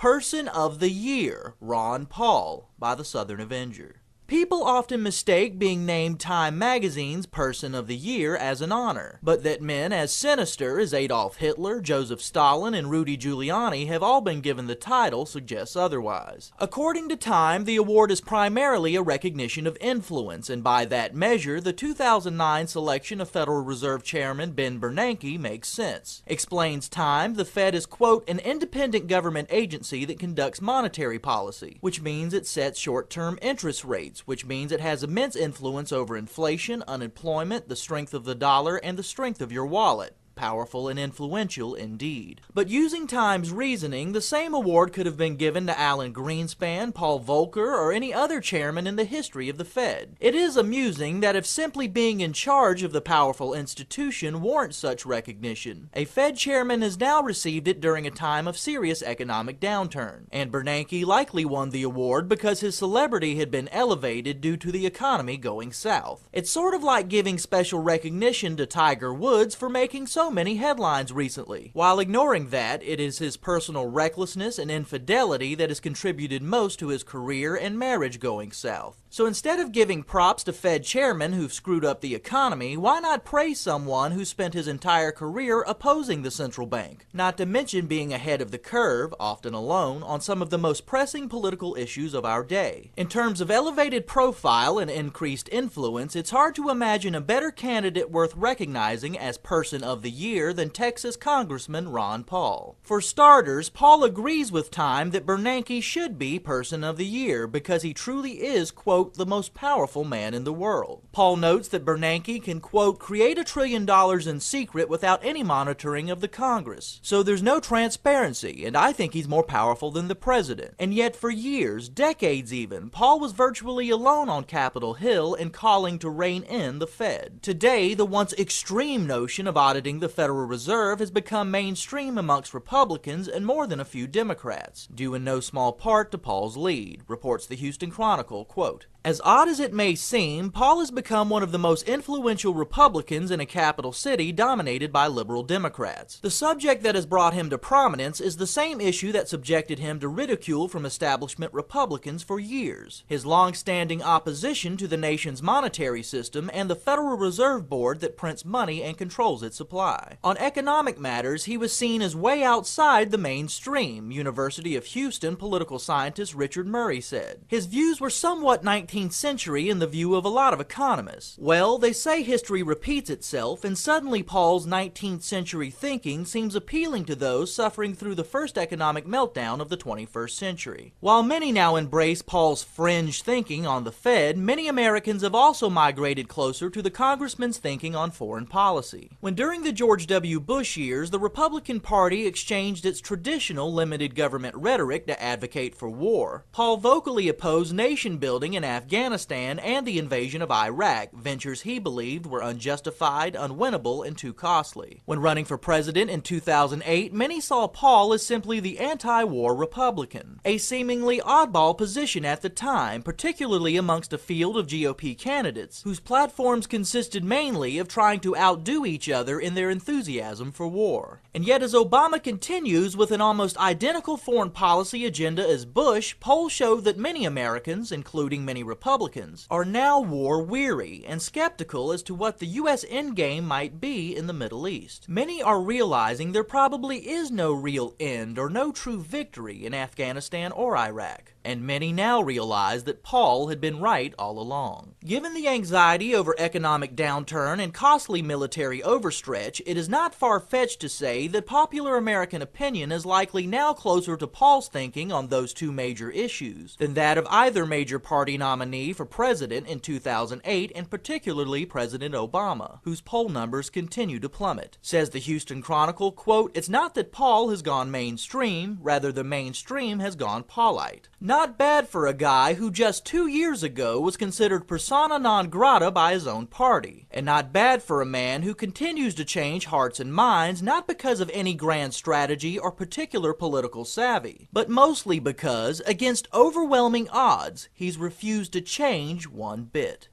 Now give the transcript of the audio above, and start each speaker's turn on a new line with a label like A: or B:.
A: Person of the Year, Ron Paul, by the Southern Avenger. People often mistake being named Time magazine's Person of the Year as an honor, but that men as sinister as Adolf Hitler, Joseph Stalin, and Rudy Giuliani have all been given the title suggests otherwise. According to Time, the award is primarily a recognition of influence, and by that measure, the 2009 selection of Federal Reserve Chairman Ben Bernanke makes sense. Explains Time, the Fed is, quote, an independent government agency that conducts monetary policy, which means it sets short-term interest rates, which means it has immense influence over inflation, unemployment, the strength of the dollar, and the strength of your wallet. Powerful and influential indeed. But using Time's reasoning, the same award could have been given to Alan Greenspan, Paul Volcker, or any other chairman in the history of the Fed. It is amusing that if simply being in charge of the powerful institution warrants such recognition, a Fed chairman has now received it during a time of serious economic downturn, and Bernanke likely won the award because his celebrity had been elevated due to the economy going south. It's sort of like giving special recognition to Tiger Woods for making so many headlines recently. While ignoring that, it is his personal recklessness and infidelity that has contributed most to his career and marriage going south. So instead of giving props to Fed chairmen who've screwed up the economy, why not praise someone who spent his entire career opposing the central bank? Not to mention being ahead of the curve, often alone, on some of the most pressing political issues of our day. In terms of elevated profile and increased influence, it's hard to imagine a better candidate worth recognizing as Person of the Year than Texas Congressman Ron Paul. For starters, Paul agrees with Time that Bernanke should be Person of the Year because he truly is, quote, the most powerful man in the world. Paul notes that Bernanke can, quote, create $1 trillion in secret without any monitoring of the Congress. So there's no transparency, and I think he's more powerful than the president. And yet for years, decades even, Paul was virtually alone on Capitol Hill in calling to rein in the Fed. Today, the once extreme notion of auditing the Federal Reserve has become mainstream amongst Republicans and more than a few Democrats, due in no small part to Paul's lead, reports the Houston Chronicle, quote, as odd as it may seem, Paul has become one of the most influential Republicans in a capital city dominated by liberal Democrats. The subject that has brought him to prominence is the same issue that subjected him to ridicule from establishment Republicans for years: his long-standing opposition to the nation's monetary system and the Federal Reserve Board that prints money and controls its supply. On economic matters, he was seen as way outside the mainstream, University of Houston political scientist Richard Murray said. His views were somewhat 19th century in the view of a lot of economists. Well, they say history repeats itself, and suddenly Paul's 19th century thinking seems appealing to those suffering through the first economic meltdown of the 21st century. While many now embrace Paul's fringe thinking on the Fed, many Americans have also migrated closer to the congressman's thinking on foreign policy. When during the George W. Bush years, the Republican Party exchanged its traditional limited government rhetoric to advocate for war, Paul vocally opposed nation building in Afghanistan and the invasion of Iraq, ventures he believed were unjustified, unwinnable, and too costly. When running for president in 2008, many saw Paul as simply the anti-war Republican, a seemingly oddball position at the time, particularly amongst a field of GOP candidates whose platforms consisted mainly of trying to outdo each other in their enthusiasm for war. And yet as Obama continues with an almost identical foreign policy agenda as Bush, polls show that many Americans, including many Republicans, are now war-weary and skeptical as to what the U.S. endgame might be in the Middle East. Many are realizing there probably is no real end or no true victory in Afghanistan or Iraq, and many now realize that Paul had been right all along. Given the anxiety over economic downturn and costly military overstretch, it is not far-fetched to say that popular American opinion is likely now closer to Paul's thinking on those two major issues than that of either major party nominee for president in 2008, and particularly President Obama, whose poll numbers continue to plummet. Says the Houston Chronicle, quote, it's not that Paul has gone mainstream, rather the mainstream has gone Paulite. Not bad for a guy who just 2 years ago was considered persona non grata by his own party. And not bad for a man who continues to change hearts and minds not because of any grand strategy or particular political savvy, but mostly because, against overwhelming odds, he's refused to change one bit.